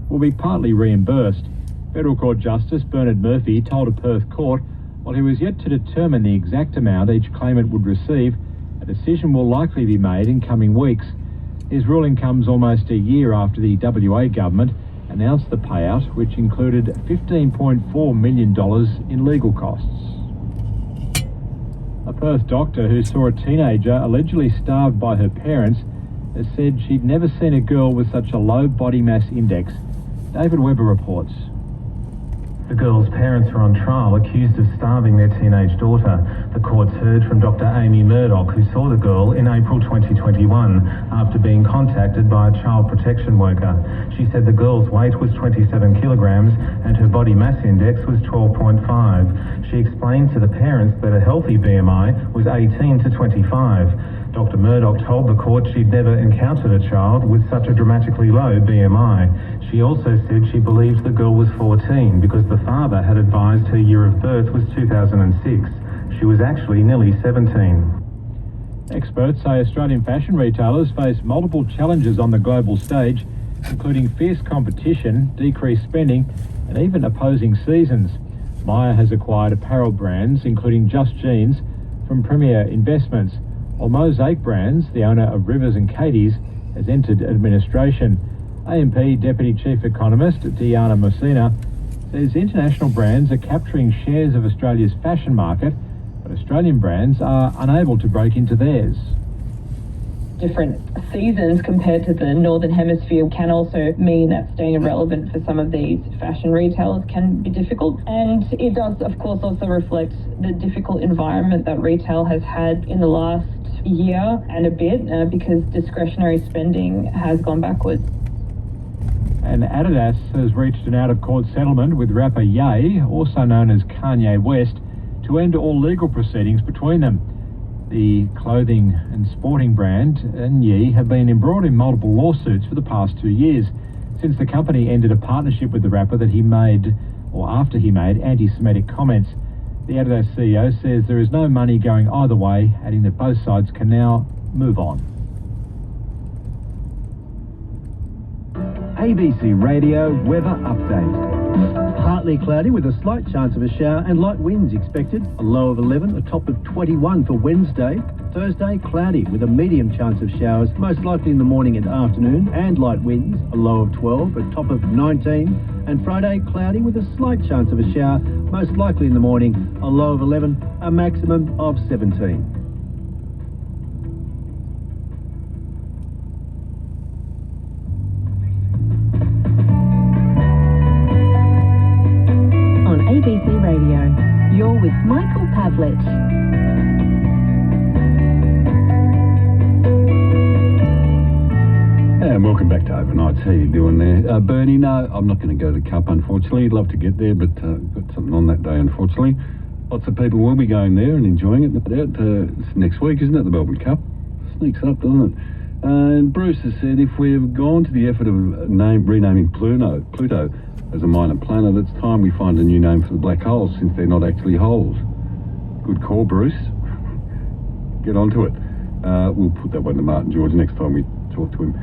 [SPEAKER 15] will be partly reimbursed. Federal Court Justice Bernard Murphy told a Perth court while he was yet to determine the exact amount each claimant would receive, a decision will likely be made in coming weeks. His ruling comes almost a year after the WA government announced the payout, which included $15.4 million in legal costs. A Perth doctor who saw a teenager allegedly starved by her parents has said she'd never seen a girl with such a low body mass index. David Webber reports.
[SPEAKER 18] The girl's parents are on trial accused of starving their teenage daughter. The courts heard from Dr. Amy Murdoch, who saw the girl in April 2021 after being contacted by a child protection worker. She said the girl's weight was 27 kilograms and her body mass index was 12.5. She explained to the parents that a healthy BMI was 18 to 25. Dr. Murdoch told the court she'd never encountered a child with such a dramatically low BMI. She also said she believes the girl was 14 because the father had advised her year of birth was 2006. She was actually nearly 17.
[SPEAKER 15] Experts say Australian fashion retailers face multiple challenges on the global stage, including fierce competition, decreased spending, and even opposing seasons. Myer has acquired apparel brands, including Just Jeans, from Premier Investments, while Mosaic Brands, the owner of Rivers and Katie's, has entered administration. AMP Deputy Chief Economist Diana Messina says international brands are capturing shares of Australia's fashion market but Australian brands are unable to break into theirs.
[SPEAKER 19] Different seasons compared to the Northern Hemisphere can also mean that staying relevant for some of these fashion retailers can be difficult. And it does, of course, also reflect the difficult environment that retail has had in the last year and a bit because discretionary spending has gone backwards.
[SPEAKER 15] And Adidas has reached an out-of-court settlement with rapper Ye, also known as Kanye West, to end all legal proceedings between them. The clothing and sporting brand and Ye have been embroiled in multiple lawsuits for the past 2 years, since the company ended a partnership with the rapper that he made, or after he made, anti-Semitic comments. The Adidas CEO says there is no money going either way, adding that both sides can now move on.
[SPEAKER 14] ABC Radio Weather Update. Partly cloudy with a slight chance of a shower and light winds expected. A low of 11, a top of 21 for Wednesday. Thursday, cloudy with a medium chance of showers, most likely in the morning and afternoon, and light winds, a low of 12, a top of 19. And Friday, cloudy with a slight chance of a shower, most likely in the morning, a low of 11, a maximum of 17.
[SPEAKER 8] ABC Radio. You're with Michael Pavlich.
[SPEAKER 2] And welcome back to Overnights. How you doing there? Bernie, no, I'm not going to go to the Cup, unfortunately. I'd love to get there, but got something on that day, unfortunately. Lots of people will be going there and enjoying it, no doubt. It's next week, isn't it, the Melbourne Cup? Sneaks up, doesn't it? And Bruce has said if we've gone to the effort of renaming Pluto as a minor planet, it's time we find a new name for the black holes, since they're not actually holes. Good call, Bruce. Get onto it. We'll put that one to Martin George next time we talk to him.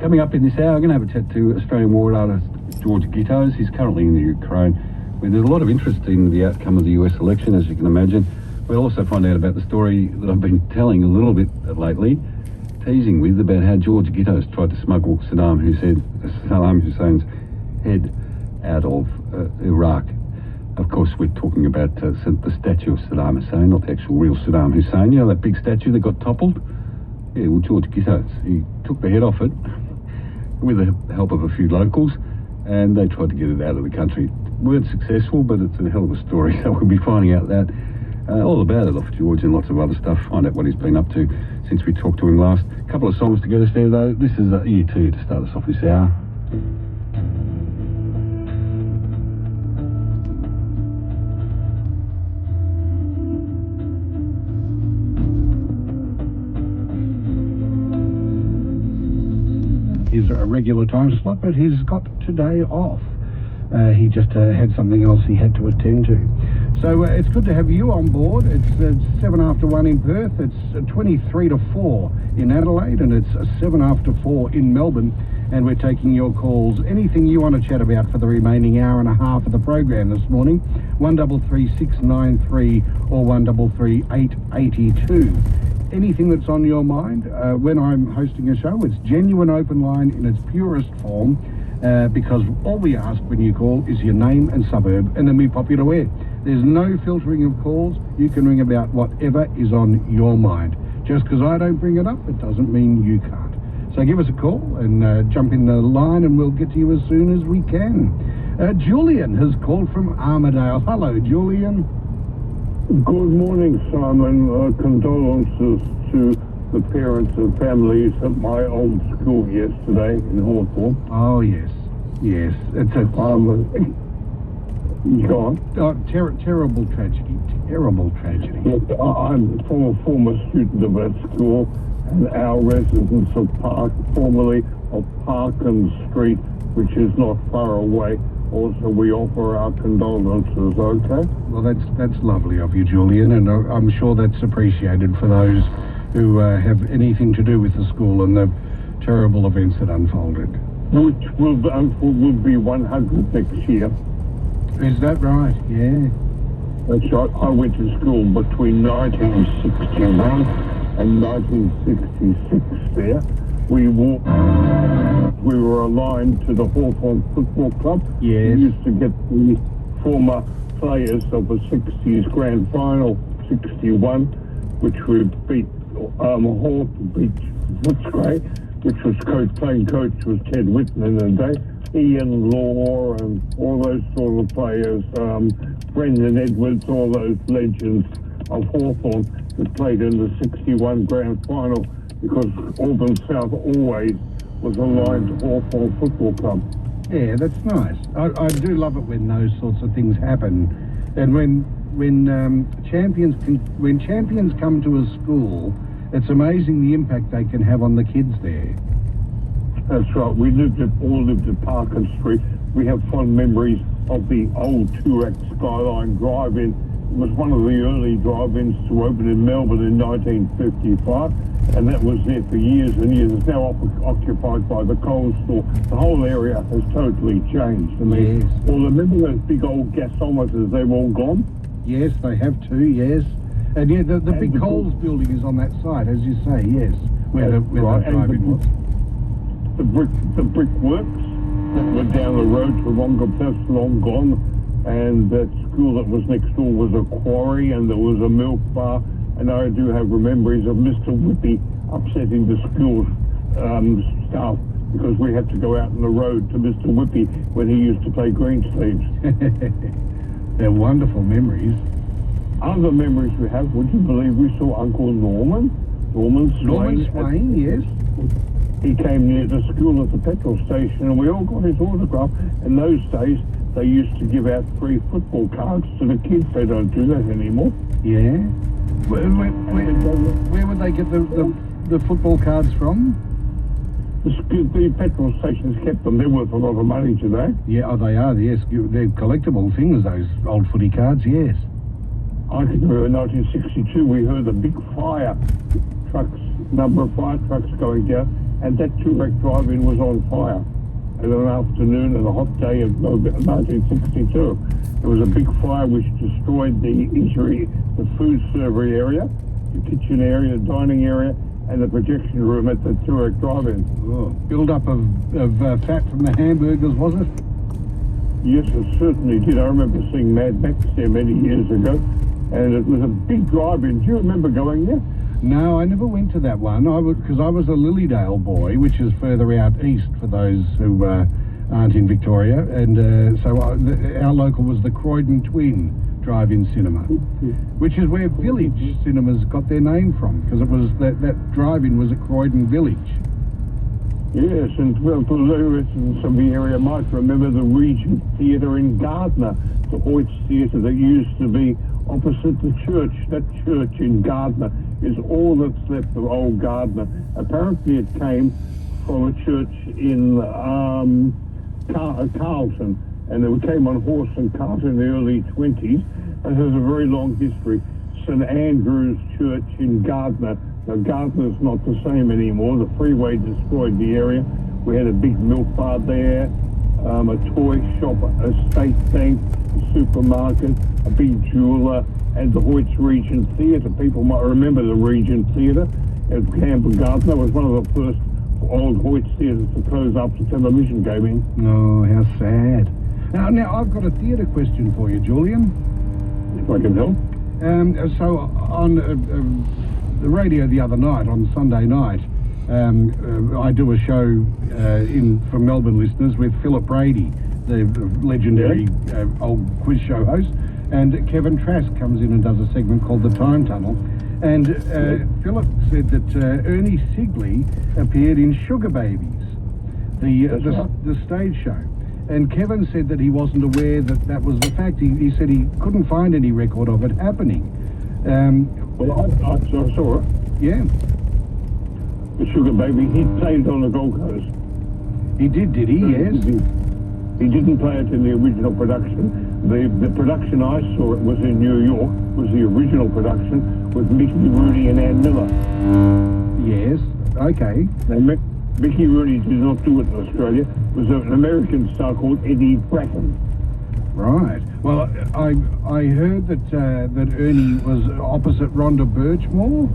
[SPEAKER 2] Coming up in this hour, I'm going to have a chat to Australian war artist George Gittos. He's currently in the Ukraine, where there's a lot of interest in the outcome of the US election, as you can imagine. We'll also find out about the story that I've been telling a little bit lately, teasing with, about how George Gittos tried to smuggle Saddam Hussein's head out of Iraq. Of course, we're talking about the statue of Saddam Hussein, not the actual real Saddam Hussein. You know that big statue that got toppled? Yeah, well, George Gittos, he took the head off it with the help of a few locals, and they tried to get it out of the country. Weren't successful, but it's a hell of a story, so we'll be finding out that all about it off George and lots of other stuff. Find out what he's been up to since we talked to him last. A couple of songs to get us there, though. This is U2 to start us off this hour.
[SPEAKER 20] His regular time slot, but he's got today off. He just had something else he had to attend to. So it's good to have you on board. It's 7 after 1 in Perth. It's 23 to 4 in Adelaide, and it's 7 after 4 in Melbourne. And we're taking your calls. Anything you want to chat about for the remaining hour and a half of the program this morning, 133693 or 133882. Anything that's on your mind. When I'm hosting a show, it's genuine open line in its purest form, because all we ask when you call is your name and suburb, and then we pop you to air. There's no filtering of calls. You can ring about whatever is on your mind. Just because I don't bring it up, it doesn't mean you can't. So give us a call and jump in the line, and we'll get to you as soon as we can. Julian has called from Armidale. Hello, Julian.
[SPEAKER 4] Good morning, Simon. Condolences to the parents and families at my old school yesterday in Hawthorne.
[SPEAKER 20] Oh, yes. Yes. It's a...
[SPEAKER 4] Gone.
[SPEAKER 20] Terrible tragedy. Terrible tragedy.
[SPEAKER 4] Look, I'm a former student of that school, and our residents of Park, formerly of Parkin Street, which is not far away, also we offer our condolences, okay?
[SPEAKER 20] Well, that's lovely of you, Julian, and I'm sure that's appreciated for those who have anything to do with the school and the terrible events that unfolded.
[SPEAKER 4] Which will be 100 next year.
[SPEAKER 20] Is that right? Yeah.
[SPEAKER 4] That's right. I went to school between 1961 and 1966 there. We were aligned to the Hawthorne Football Club.
[SPEAKER 20] Yes.
[SPEAKER 4] We used to get the former players of the 60s grand final '61, which we beat Hawke, beat Footscray, which was playing coach was Ted Whitten in the day. Ian Law and all those sort of players, Brendan Edwards, all those legends of Hawthorn that played in the '61 grand final, because Auburn South always was aligned to Hawthorn Football Club.
[SPEAKER 20] Yeah, that's nice. I do love it when those sorts of things happen, and when champions come to a school, it's amazing the impact they can have on the kids there.
[SPEAKER 4] That's right. We all lived at Parkin Street. We have fond memories of the old Toorak Skyline Drive-In. It was one of the early drive-ins to open in Melbourne in 1955, and that was there for years and years. It's now occupied by the Coles store. The whole area has totally changed. I mean,
[SPEAKER 20] yes.
[SPEAKER 4] Well, remember those big old gasometers? They've all gone.
[SPEAKER 20] Yes, they have too. Yes, and yeah, the big Coles building is on that site, as you say. Yes, where the drive-in was.
[SPEAKER 4] The brick works that were down the road to Wonga Place, long gone, and that school that was next door was a quarry, and there was a milk bar, and I do have memories of Mr. Whippy upsetting the school staff because we had to go out on the road to Mr. Whippy when he used to play Greensleeves.
[SPEAKER 20] They're wonderful memories.
[SPEAKER 4] Other memories we have, would you believe we saw Uncle Norman Swain,
[SPEAKER 20] yes.
[SPEAKER 4] He came near the school at the petrol station, and we all got his autograph. In those days, they used to give out free football cards to the kids. They don't do that anymore.
[SPEAKER 20] Yeah. Where would they get the football cards from?
[SPEAKER 4] The petrol stations kept them. They're worth a lot of money today.
[SPEAKER 20] Yeah, oh, they are. Yes, they're collectible things. Those old footy cards. Yes.
[SPEAKER 4] I can remember in 1962 we heard a big fire trucks, number of fire trucks going down, and that Toorak drive-in was on fire at an afternoon and a hot day of 1962. There was a big fire which destroyed the food server area, the kitchen area, the dining area, and the projection room at the Toorak drive-in.
[SPEAKER 20] Oh, build-up of fat from the hamburgers, was it?
[SPEAKER 4] Yes, it certainly did. I remember seeing Mad Max there many years ago, and it was a big drive-in. Do you remember going there?
[SPEAKER 20] No, I never went to that one. Because I was a Lilydale boy, which is further out east for those who aren't in Victoria, and so our local was the Croydon Twin Drive-In Cinema, which is where Village Cinemas got their name from, because it was that drive-in was at Croydon Village.
[SPEAKER 4] Yes, and well, for those in some of the area might remember the Regent Theatre in Gardner, the Hoyts Theatre that used to be opposite the church. That church in Gardner is all that's left of old Gardner. Apparently it came from a church in Carlton, and it came on horse and cart in the early 20s, and has a very long history. St Andrew's Church in Gardner. Now Gardner's not the same anymore. The freeway destroyed the area. We had a big milk bar there, a toy shop, a state bank, a supermarket, a big jeweller, and the Hoyts Regent Theatre. People might remember the Regent Theatre at Canberra Gardner. It was one of the first old Hoyts theatres to close after television came in.
[SPEAKER 20] Oh, how sad. Now I've got a theatre question for you, Julian.
[SPEAKER 4] If I can help.
[SPEAKER 20] So on the radio the other night, on Sunday night, I do a show for Melbourne listeners with Philip Brady, the legendary old quiz show host, and Kevin Trask comes in and does a segment called The Time Tunnel. And Philip said that Ernie Sigley appeared in Sugar Babies, the stage show. And Kevin said that he wasn't aware that was the fact. He said he couldn't find any record of it happening.
[SPEAKER 4] Well, I saw it.
[SPEAKER 20] Yeah.
[SPEAKER 4] The Sugar Baby, he played on the Gold Coast.
[SPEAKER 20] He did he? Yes.
[SPEAKER 4] He didn't play it in the original production. The production I saw it was in New York, was the original production with Mickey Rooney and Ann Miller.
[SPEAKER 20] Yes, okay.
[SPEAKER 4] Now, Mickey Rooney did not do it in Australia. It was an American star called Eddie Bracken.
[SPEAKER 20] Right. Well, I heard that Ernie was opposite Rhonda Birchmore.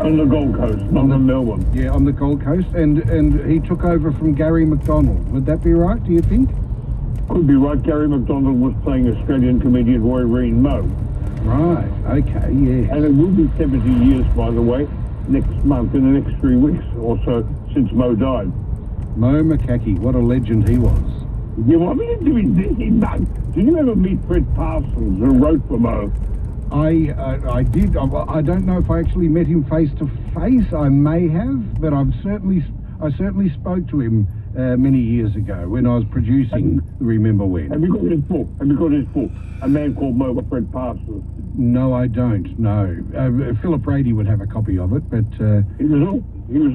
[SPEAKER 4] On the Gold Coast, not in Melbourne.
[SPEAKER 20] Yeah, on the Gold Coast, and he took over from Gary McDonald. Would that be right, do you think?
[SPEAKER 4] Could be right. Gary McDonald was playing Australian comedian Roy Reen Moe.
[SPEAKER 20] Right, okay, yeah.
[SPEAKER 4] And it will be 70 years, by the way, next month, in the next 3 weeks or so, since Mo died.
[SPEAKER 20] Mo McCackey, what a legend he was.
[SPEAKER 4] You want me to do his Did you ever meet Fred Parsons, who wrote for Mo?
[SPEAKER 20] I did. I don't know if I actually met him face to face. I may have, but I certainly spoke to him many years ago when I was producing Remember When.
[SPEAKER 4] Have you got his book? A Man Called Mo by Fred Parsons?
[SPEAKER 20] No, I don't. No, Philip Brady would have a copy of it, but
[SPEAKER 4] he was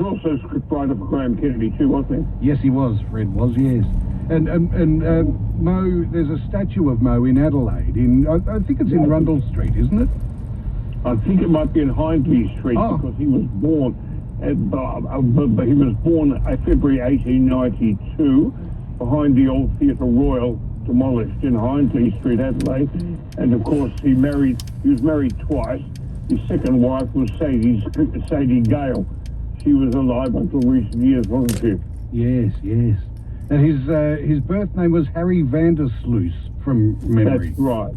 [SPEAKER 4] also scriptwriter for Graham Kennedy too, wasn't he?
[SPEAKER 20] Yes, he was. Fred was. Yes, and Mo. There's a statue of Mo in Adelaide. I think it's in Rundle Street, isn't it?
[SPEAKER 4] I think it might be in Hindley Street because he was born. He was born February 1892 behind the old Theatre Royal, demolished in Hindley Street, Adelaide. And of course, he was married twice. His second wife was Sadie Gale. She was alive until recent years, wasn't she?
[SPEAKER 20] Yes, yes. And his birth name was Harry Vandersloot, from memory.
[SPEAKER 4] That's right.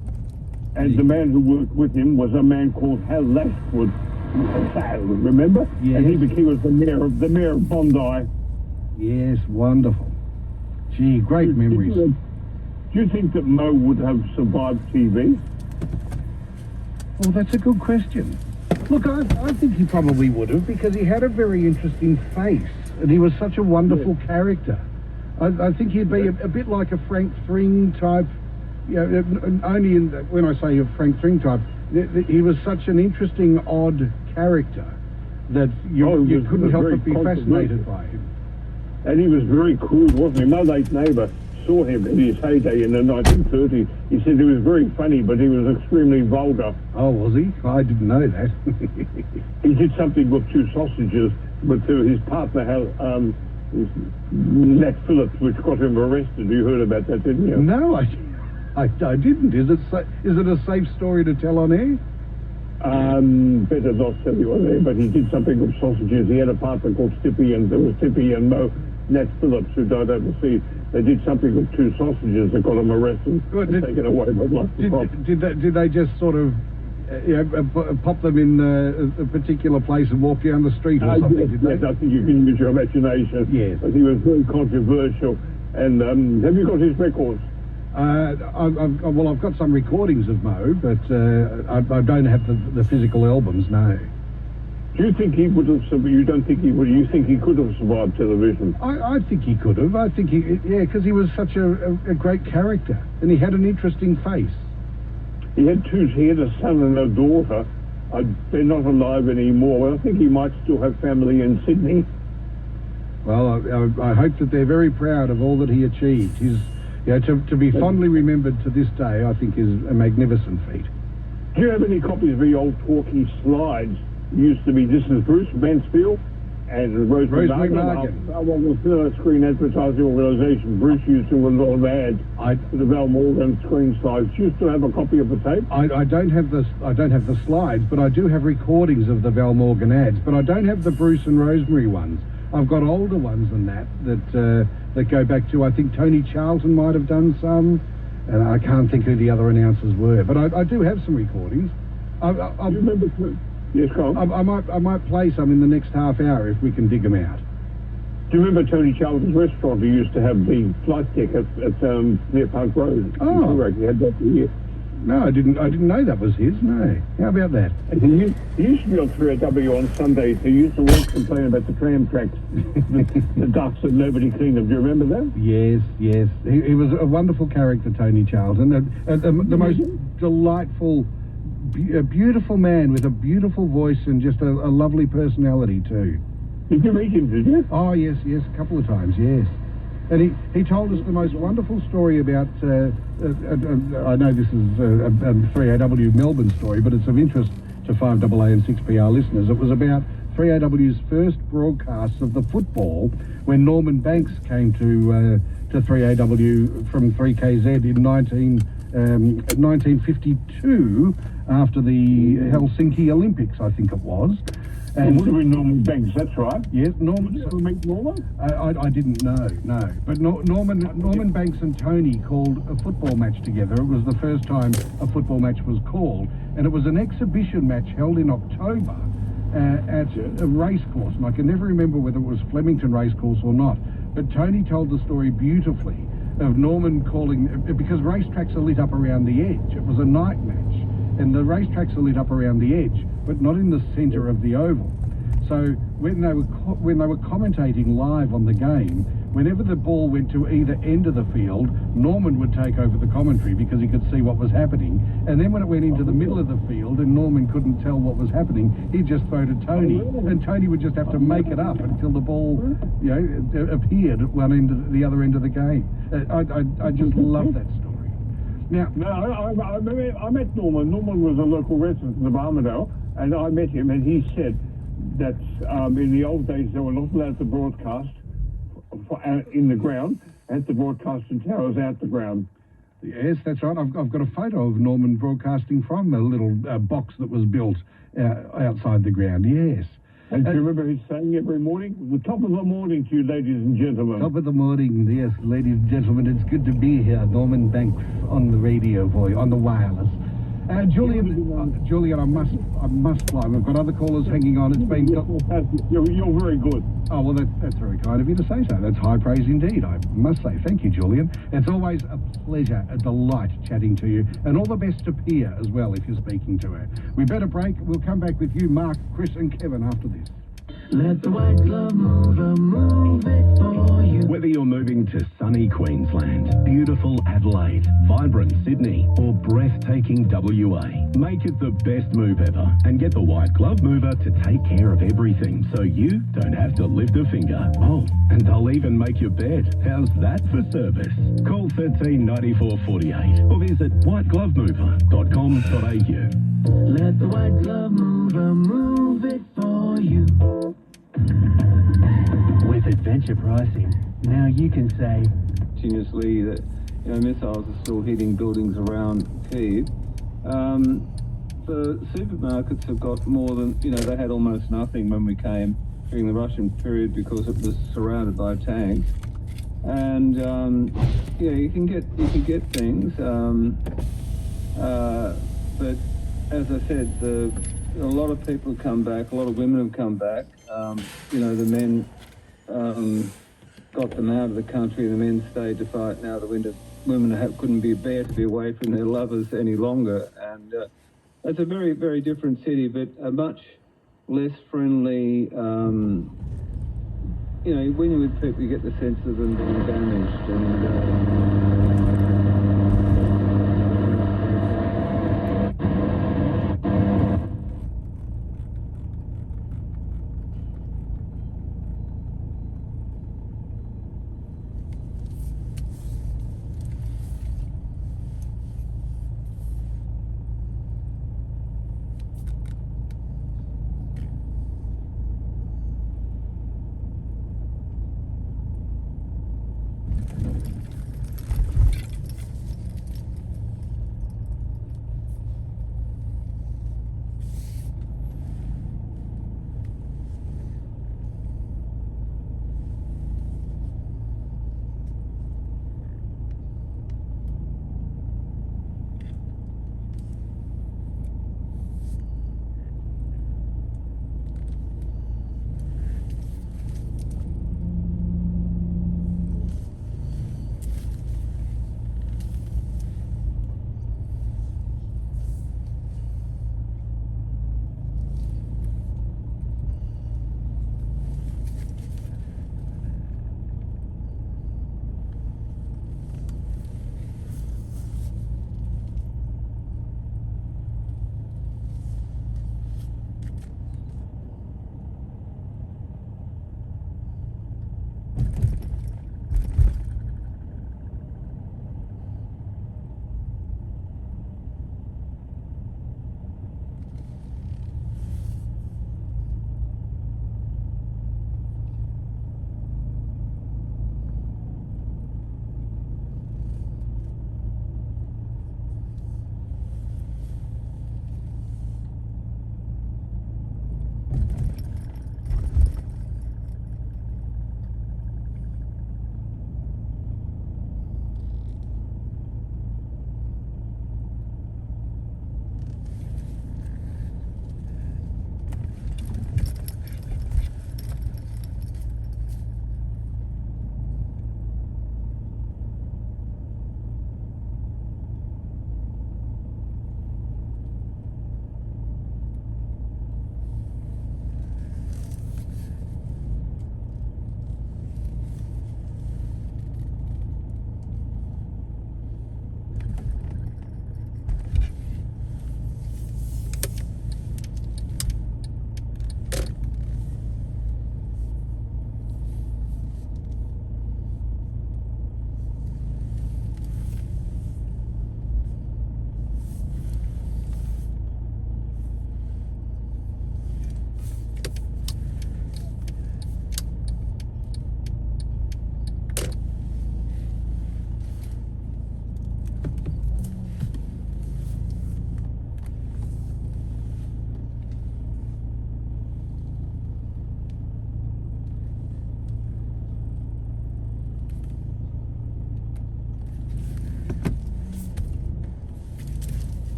[SPEAKER 4] And the man who worked with him was a man called Hal Lashwood. Remember?
[SPEAKER 20] Yes.
[SPEAKER 4] And he was the mayor of Bondi.
[SPEAKER 20] Yes, wonderful. Gee, great memories.
[SPEAKER 4] Do you think that Mo would have survived TV?
[SPEAKER 20] Well, that's a good question. Look, I think he probably would have, because he had a very interesting face, and he was such a wonderful character. I think he'd be a bit like a Frank Thring type. Only when I say a Frank Thring type, he was such an interesting, odd character that you couldn't help but be fascinated by him.
[SPEAKER 4] And he was very crude, wasn't he? My late neighbour saw him in his heyday in the 1930s. He said he was very funny, but he was extremely vulgar.
[SPEAKER 20] Oh, was he? I didn't know that.
[SPEAKER 4] He did something with two sausages, but his partner had Nat Phillips, which got him arrested. You heard about that, didn't you?
[SPEAKER 20] No, I didn't. Is it a safe story to tell on air?
[SPEAKER 4] Better not tell you on air, but he did something with sausages. He had a partner called Stippy, and there was Stippy and Mo, Nat Phillips, who died overseas. They did something with two sausages that got him arrested and taken away by lots of cops.
[SPEAKER 20] Did they just sort of pop them in a particular place and walk down the street or something?
[SPEAKER 4] Yes, I think you can use your imagination.
[SPEAKER 20] Yes.
[SPEAKER 4] But he was very controversial. And have you got his records?
[SPEAKER 20] I've got some recordings of Mo, but I don't have the physical albums, no.
[SPEAKER 4] Do you think he would have survived? You don't think he would? You think he could have survived television?
[SPEAKER 20] I think he could have. I think because he was such a great character, and he had an interesting face.
[SPEAKER 4] He had a son and a daughter. They're not alive anymore. I think he might still have family in Sydney.
[SPEAKER 20] Well, I hope that they're very proud of all that he achieved. To be fondly remembered to this day, I think, is a magnificent feat.
[SPEAKER 4] Do you have any copies of the old talkie slides? Used to be, this is Bruce Mansfield and Rosemary Martin. Our was screen advertising organisation. Bruce used to run a lot of ads for the Val Morgan screen slides. Do you still have a copy of the tape?
[SPEAKER 20] I don't have the slides, but I do have recordings of the Val Morgan ads. But I don't have the Bruce and Rosemary ones. I've got older ones than that go back to, I think Tony Charlton might have done some, and I can't think who the other announcers were. But I do have some recordings.
[SPEAKER 4] You remember? Yes, Carl.
[SPEAKER 20] I might play some in the next half hour if we can dig them out.
[SPEAKER 4] Do you remember Tony Charlton's restaurant? He used to have the flight deck at near Park Road.
[SPEAKER 20] Oh,
[SPEAKER 4] he had that here.
[SPEAKER 20] No, I didn't know that was his. No, how about that?
[SPEAKER 4] And he used to be on 3AW on Sundays. He used to always complain about the tram tracks, the ducks that nobody cleaned them. Do you remember that?
[SPEAKER 20] Yes, yes. He was a wonderful character, Tony Charlton. The most delightful, beautiful man with a beautiful voice and just a lovely personality too.
[SPEAKER 4] Did you meet him, did you?
[SPEAKER 20] Oh, yes, a couple of times, yes. And he told us the most wonderful story about, I know this is a 3AW Melbourne story, but it's of interest to 5AA and 6PR listeners. It was about 3AW's first broadcasts of the football when Norman Banks came to 3AW from 3KZ in 1952 after the Helsinki Olympics, I think it was. And
[SPEAKER 4] it would have been Norman Banks, that's right.
[SPEAKER 20] Yes, Norman.
[SPEAKER 4] Did you ever meet Norman?
[SPEAKER 20] I didn't know, no. But Norman Banks and Tony called a football match together. It was the first time a football match was called, and it was an exhibition match held in October at a racecourse. And I can never remember whether it was Flemington Racecourse or not. But Tony told the story beautifully of Norman calling, because racetracks are lit up around the edge. It was a night match, and the racetracks are lit up around the edge, but not in the centre of the oval. So when they were commentating live on the game, whenever the ball went to either end of the field, Norman would take over the commentary because he could see what was happening. And then when it went into the middle of the field and Norman couldn't tell what was happening, he'd just throw to Tony, and Tony would just have to make it up until the ball, appeared at one end of the other end of the game. I just love that story. Now,
[SPEAKER 4] no, I met Norman. Norman was a local resident of Armadale, and I met him, and he said that in the old days they were not allowed to broadcast in the ground, had to broadcast in towers out the ground.
[SPEAKER 20] Yes, that's right. I've got a photo of Norman broadcasting from a little box that was built outside the ground, yes.
[SPEAKER 4] And do you remember his saying every morning? The top of the morning to you, ladies and gentlemen.
[SPEAKER 20] Top of the morning, yes, ladies and gentlemen. It's good to be here. Norman Banks on the radio for you, on the wireless. Julian, I must fly. We've got other callers hanging on. It's been...
[SPEAKER 4] You're very good.
[SPEAKER 20] Oh, well, that's very kind of you to say so. That's high praise indeed, I must say. Thank you, Julian. It's always a pleasure, a delight chatting to you. And all the best to Pia as well, if you're speaking to her. We better break. We'll come back with you, Mark, Chris and Kevin after this.
[SPEAKER 21] Let the white glove mover move it for you. Whether you're moving to sunny Queensland, beautiful Adelaide, vibrant Sydney, or breathtaking WA, make it the best move ever and get the white glove mover to take care of everything so you don't have to lift a finger. Oh, and they'll even make your bed. How's that for service? Call 13 94 48 or visit whiteglovemover.com.au. Let the white glove mover move it for you.
[SPEAKER 14] With adventure pricing, now you can say
[SPEAKER 2] continuously that missiles are still hitting buildings around Kyiv. The supermarkets have got more than they had almost nothing when we came during the Russian period because it was surrounded by tanks. And you can get things, but as I said, a lot of people have come back, a lot of women have come back. The men got them out of the country, the men stayed to fight. Now the women couldn't bear to be away from their lovers any longer. And it's a very, very different city, but a much less friendly. When you're with people, you get the sense of them being damaged. And